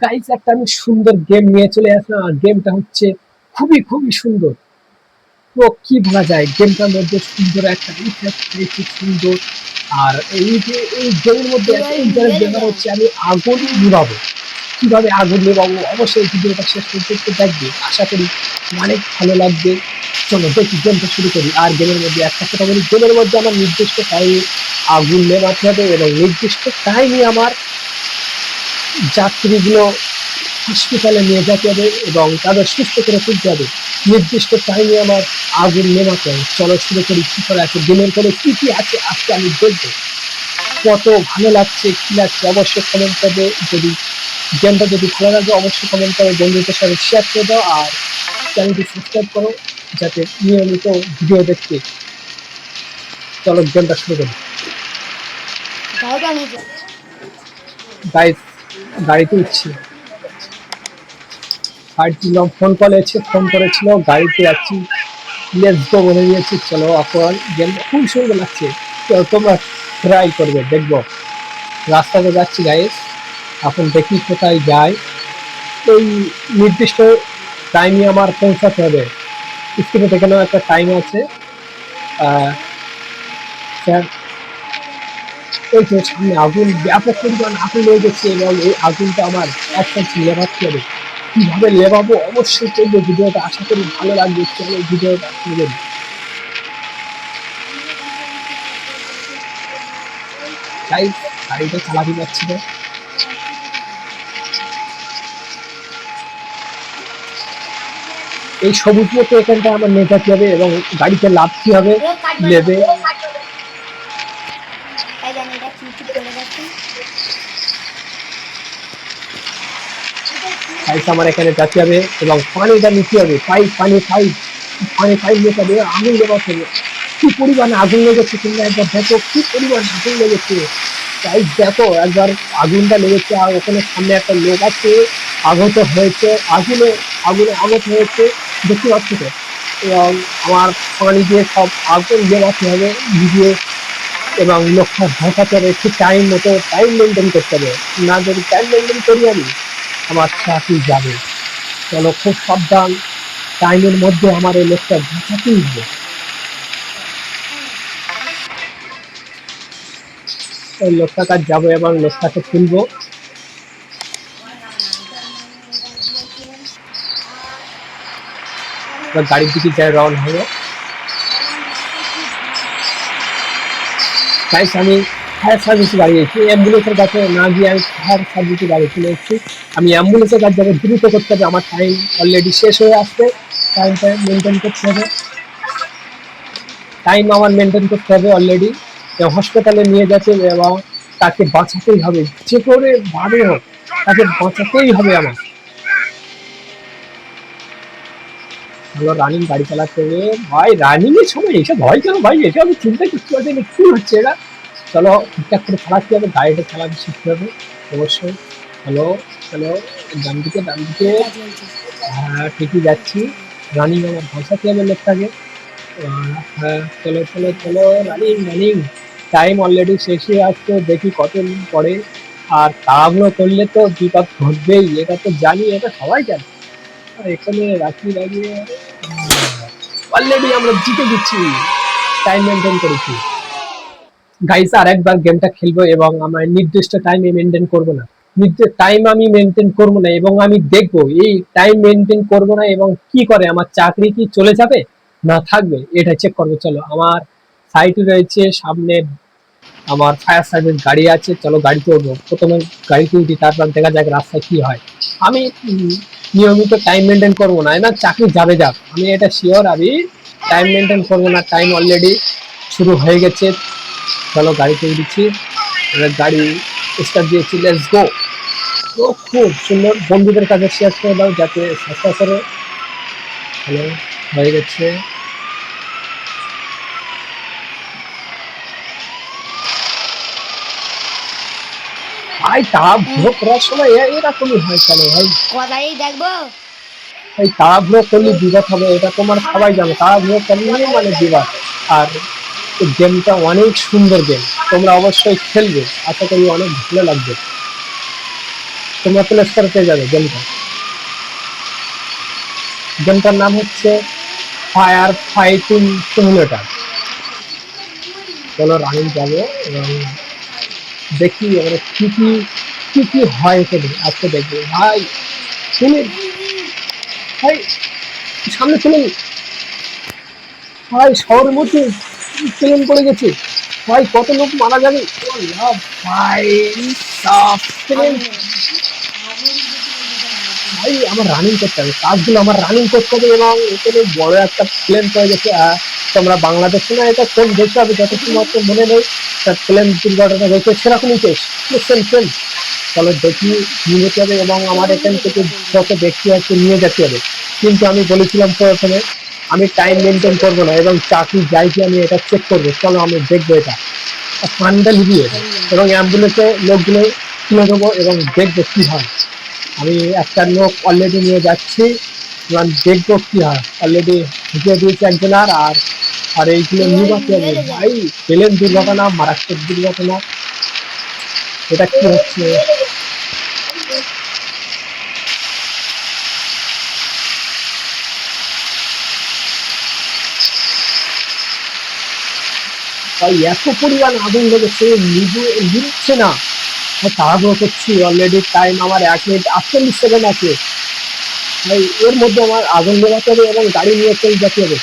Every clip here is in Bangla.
গাইস একটা আমি সুন্দর গেম নিয়ে চলে আসলাম, আর গেমটা হচ্ছে খুবই খুবই সুন্দর। তো কি বলা যায়, গেমটার মধ্যে সুন্দর একটা ইফেক্ট পেয়েছি, সুন্দর। আর এই যে এই গেমের মধ্যে একটা ইন্টারেস্ট ব্যাপার হচ্ছে আমি আগুন নিভাবো। কিভাবে আগুন নেভাবো অবশ্যই ভিডিওটা শেষ পর্যন্ত দেখবে, আশা করি অনেক ভালো লাগবে। চলো দেখি গেমটা শুরু করি। আর গেমের মধ্যে একটা কথা বলি, গেমের মধ্যে আমার নির্দিষ্ট টাইমে আগুন নেভাতে হবে এবং নির্দিষ্ট টাইমে আমার যাত্রীগুলো হসপিটালে নিয়ে যেতে হবে এবং তাদের সুস্থ করে তুলতে হবে। নির্দিষ্ট টাইমে আমার আগুন নেভাতে হবে। চলো শুরু করি। কি করে আছে গেমের করে, কি কি আছে আজকে আমি বলবো। কত ভালো লাগছে, কি লাগছে অবশ্যই কমেন্ট করবে। যদি গেমটা যদি ভালো লাগে অবশ্যই কমেন্ট করে বন্ধুদের সাথে শেয়ার করে দাও, আর চ্যানেলটি সাবস্ক্রাইব করো যাতে নিয়মিত ভিডিও দেখতে। চলো গেমটা শুরু করি। গাইস গাড়িতে উঠছি, গাড়িটি ফোন করেছে, ফোন করেছিল, গাড়িতে যাচ্ছি। লেটস গো বলে দিয়েছি। চলো এখন গেমটা খুব সুন্দর লাগছে। তো তোমরা ট্রাই করবে, দেখবো। রাস্তাতে যাচ্ছি গাইস, এখন দেখি কোথায় যাই। এই নির্দিষ্ট টাইমে আমার পৌঁছাতে হবে। স্ক্রিনে দেখানো একটা টাইম আছে। স্যার, এই যে সামনে আগুন, ব্যাপক পরিমাণ আগুন লেগে গেছে এবং এই আগুনটা আমার একসাথে লেভাতে হবে। কিভাবে লেভাবো অবশ্যই করবো ভিডিওটা, আশা করি ভালো লাগবে। চলো ভিডিওটা শুরু করি। গাইস গাড়িটা চালাতে যাচ্ছিল, এই সবুজ মতো এখানটা আমার নেতাতে হবে এবং গাড়িতে লাফতে হবে, লেবে। গাইস আমার এখানে যেতে হবে এবং পানিটা নিতে হবে। পাইপ পানি পাইপ পানি পাইপ নিতে হবে, আগুন লেবাতে হবে। কি পরিমাণে আগুন লেগেছে তোমরা একবার দেখো, কি পরিমাণ আগুন লেগেছে। গাইস দেখো একবার আগুনটা লেগেছে, আর ওখানে সামনে একটা লোক আছে, আহত হয়েছে। আগুনে আগুনে আহত হয়েছে, দেখতে পাচ্ছ তো। এবং আমার পানি দিয়ে সব আগুন জ্বালাতে হবে ভিডিও, এবং লোকটা ঢাকাতে হবে। একটু টাইম মতো টাইম মেনটেন করতে হবে। না যদি টাইম মেনটেন করি আমি, আমার চাকরি যাবে। চলো খুব সাবধান, টাইমের মধ্যে আমার এই লোকটা ঢাকাতেই হবে। ওই লোকটা কাজ যাবো এবং লোকটাকে তুলবো। গাড়ির দিকে যাই, রওনা হলো। গাইস আমি ফায়ার সার্ভিসে গাড়ি এসেছি, অ্যাম্বুলেন্সের কাছে না গিয়ে আমি ফায়ার সার্ভিসে গাড়ি চলে এসেছি। আমি অ্যাম্বুলেন্সের কাছে যাবো, দ্রুত করতে হবে, আমার টাইম অলরেডি শেষ হয়ে আসছে। টাইমটা মেনটেন করতে হবে, টাইম আমার মেনটেন করতে হবে অলরেডি। হসপিটালে নিয়ে যাচ্ছে এবং তাকে বাঁচাতেই হবে, যে করে ভাবে হোক তাকে বাঁচাতেই হবে আমার। ভালো রানিং গাড়ি চালাতে হবে ভাই, রানিং এর সময় এসব ভয় কেন ভাই, এটা আমি চিন্তা করতে পারছি না কি হচ্ছে এটা। চলো ঠিকঠাক করে চালাতে হবে, গাড়িটা চালাতে শিখতে হবে অবশ্যই। হ্যালো হ্যালো, ডান দিকে ডান দিকে। হ্যাঁ ঠিকই যাচ্ছি, রানিং আমার বাঁচাতে হবে লোকটাকে। হ্যাঁ চলো চলো চলো, রানিং রানিং। টাইম অলরেডি শেষ হয়ে আসছে, দেখি কতদিন পরে। আর তাড়াহুড়ো করলে তো বিপদ ঘটবেই, এটা তো জানি, এটা সবাই জানে। আর এখানে রাখি লাগিয়ে অলরেডি আমরা জিতে দিচ্ছি, টাইম মেনটেন করেছি। গাইস আর একবার গেমটা খেলবো এবং আমার নির্দিষ্ট টাইমে মেনটেন করব না। টাইম আমি মেনটেন করব না এবং আমি দেখবো এই টাইম মেনটেন করব না এবং কি করে আমার চাকরি কি চলে যাবে না থাকবে, এটা চেক করবো। চলো আমার সাইটে রয়েছে সামনে, আমার ফায়ার সার্ভিস গাড়ি আছে। চলো গাড়িতে উঠবো, প্রথমে গাড়িতে উঠি, তারপর দেখা যাক রাস্তায় কি হয়। আমি নিয়মিত টাইম মেনটেন করবো না, না চাকরি যাবে যাক, আমি এটা শিওর। আমি টাইম মেনটেন করবো না, টাইম অলরেডি শুরু হয়ে গেছে। চলো গাড়িতে উঠেছি, গাড়ি স্টার্ট দিয়েছি, লেটস গো। তো খুব সুন্দর, বন্ধুদের কাছে শেয়ার করে দাও যাতে সাবস্ক্রাইব করে। হ্যালো, হয়ে গেছে। ভাই তাড়াহুড়ো করার সময় এরকমই হয় কেন ভাই? কথাই দেখবো। এই তাড়াহুড়ো করলে বিপদ হবে, এটা তোমার সবাই জানো, তাড়াহুড়ো করলে মানে বিপদ। আর এই গেমটা অনেক সুন্দর গেম, তোমরা অবশ্যই খেলবে, আশা করি অনেক ভালো লাগবে। তোমরা প্লে স্টোরে পেয়ে যাবে গেমটা। গেমটার নাম হচ্ছে ফায়ার ফাইটিং সিমুলেটর। চলো রানিং যাবো এবং দেখি এবারে কি কি কি কি হয় এখানে আজকে দেখবো। ভাই শুনি, ভাই সামনে চলুন, ভাই শহরের মধ্যে প্লেন পড়ে গেছে, ভাই কত লোক মারা যাবে। ও লাভ, ভাই সাপ প্লেন, ভাই আমার রানিং করতে হবে, কাজগুলো আমার রানিং করতে হবে এবং এখানে বড় একটা প্লেন পড়ে গেছে। তোমরা বাংলাদেশে না এটা কোন দেখতে হবে যতক্ষণ মাত্র মনে নেই, তার প্লেন দুর্ঘটনা হয়েছে সেরকমই কেস, সেম সেম। চলো দেখি নিয়ে যেতে হবে এবং আমার এখান থেকে যত ব্যক্তি আছে নিয়ে যেতে হবে। কিন্তু আমি বলেছিলাম প্রথমে আমি টাইম মেনটেন করবো না এবং চাকরি যাই কি আমি এটা চেক করবো। চলো আমি দেখবো এটা ফান্ডা লিবিয়ে এবং অ্যাম্বুলেন্সে লোকগুলো তুলে দেবো এবং দেখবো কি হয়। আমি একটা লোক অলরেডি নিয়ে যাচ্ছি এবং দেখবো কি হয়। অলরেডি ঢুকিয়ে দিয়েছি একজন আর আর এইগুলো নিবাতে হবে। ভাই প্লেন দুর্ঘটনা, মারাত্মক দুর্ঘটনা, এটা কি হচ্ছে। ভাই এত পরিমাণ আগুন লেগেছে, নিচ্ছে না, তাড়াহুড়ো করছি, অলরেডি টাইম আমার 1 মিনিট 48 সেকেন্ড আছে। ভাই এর মধ্যে আমার আগুন নেভাতে হবে এবং গাড়ি নিয়ে চলে যেতে হবে।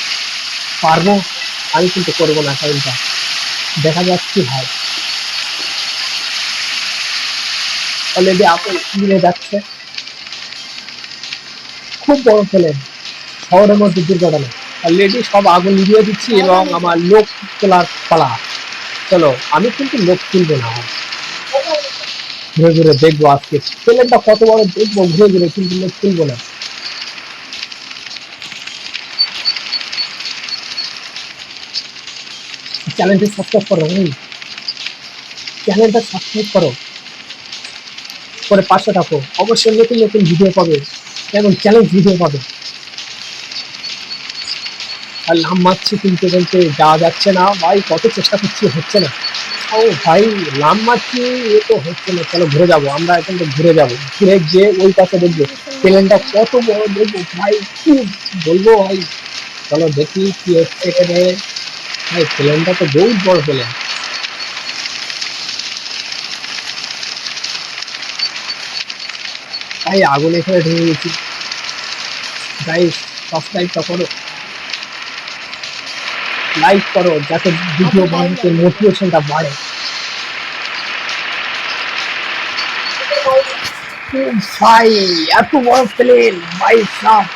পারবো? আমি কিন্তু করবো না টাইমটা, দেখা যাক কি হয়। অলরেডি আগুন নিয়ে যাচ্ছে, খুব বড় প্লেন, শহরের মধ্যে দুর্ঘটনা। অলরেডি সব আগুন নিভিয়ে দিচ্ছি এবং আমার লোক তোলার পালা। চলো আমি কিন্তু লোক তুলবো না, ঘুরে ঘুরে দেখবো আজকে প্লেনটা কত বড় দেখবো ঘুরে ঘুরে, কিন্তু লোক তুলবো না। চ্যানেলটি সাবস্ক্রাইব করো, চ্যানেলটা সাবস্ক্রাইব করো, করে পাশে থাকো, অবশ্যই নতুন নতুন ভিডিও পাবে এবং চ্যালেঞ্জ ভিডিও পাবে। আর লাম মারছি কিন্তু বলতে যাওয়া যাচ্ছে না, ভাই কত চেষ্টা করছি হচ্ছে না। ও ভাই লাম মারছি, এ তো হচ্ছে না। চলো ঘুরে যাবো, আমরা এখান থেকে ঘুরে যাবো, ঘুরে গিয়ে ওই পাশে দেখবো প্লেনটা কত বড় দেখবো। ভাই কি বলবো ভাই, চলো দেখি কি হচ্ছে এখানে। ভাই প্লেনটা তো বহুত বড় প্লেন। ভাই আগুন এখানে ঢুকে গেছি। গাইস সাবস্ক্রাইবটা করো, লাইক করো, যাতে ভিডিও বানাতে মোটিভেশনটা বাড়ে। ভাই এত বড় প্লেন, ভাই সাপ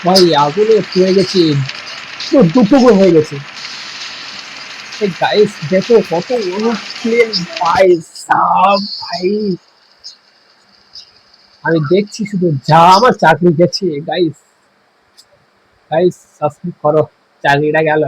ভাই আগুনে পুড়ে গেছে, পুরো দুটুকরো হয়ে গেছে। এই গাইস দেখো কত বড় প্লেন, ভাই সাপ ভাই, আমি দেখছি শুধু যা আমার চাকরি গেছে। গাইস গাইস সাবস্ক্রাইব করো, চাকরিটা গেল।